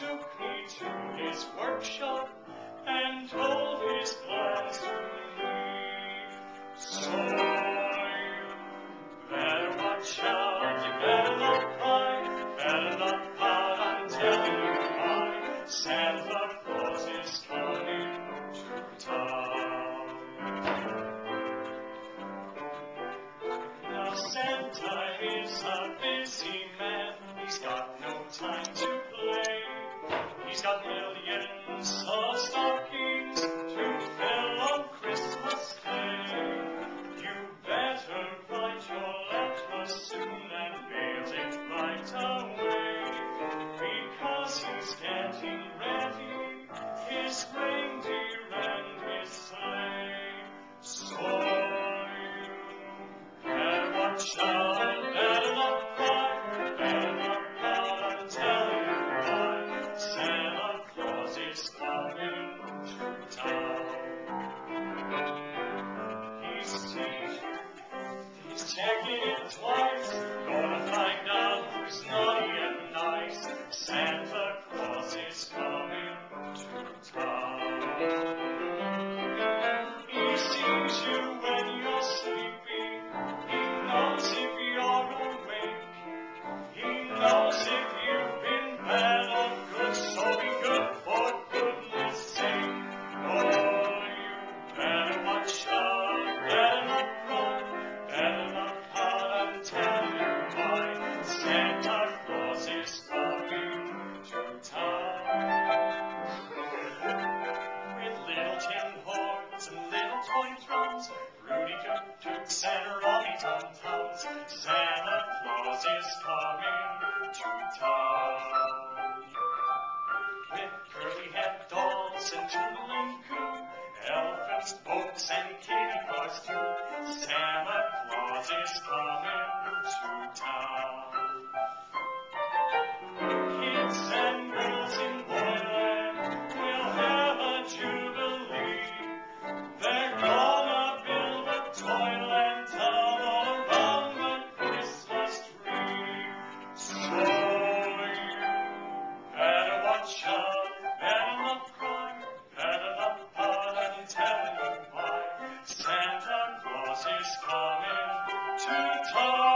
took me to his workshop and told his plans to me. So you better watch out, you better not cry, better not pout, I'm telling you why. Santa Claus is coming to town. Now Santa is a busy man, he's got no time to play. He's got millions of stockings to fill on Christmas Day. You better write your letter soon and mail it right away, because he's getting ready, his reindeer and his sleigh. So you better watch out, better not cry, better not pout, I'm telling you why. Santa Claus is coming to town. He's checking it twice, gonna find out who's naughty and nice. Santa Claus is coming to town. He sees you when you're sleeping, he knows if you're awake, he knows if you've been bad or good, so be good for goodness sake. Oh, you better watch out, better not cry, better not pout, I'm telling you why. Santa Claus is coming to town. With little tin horns and little toy drums, Rudy Toots and Robbie Tum-Tums, Santa Claus is coming to town. With curly-head dolls and twinkling coo, elephants, boats, and kitty cars too, Santa Claus is coming to town. Kids and girls in Boyland will have a jubilee. They're gonna build a Toyland town all around the Christmas tree. So you better watch out, better not cry, better not pout, I'm telling you why. Santa Claus is coming to town.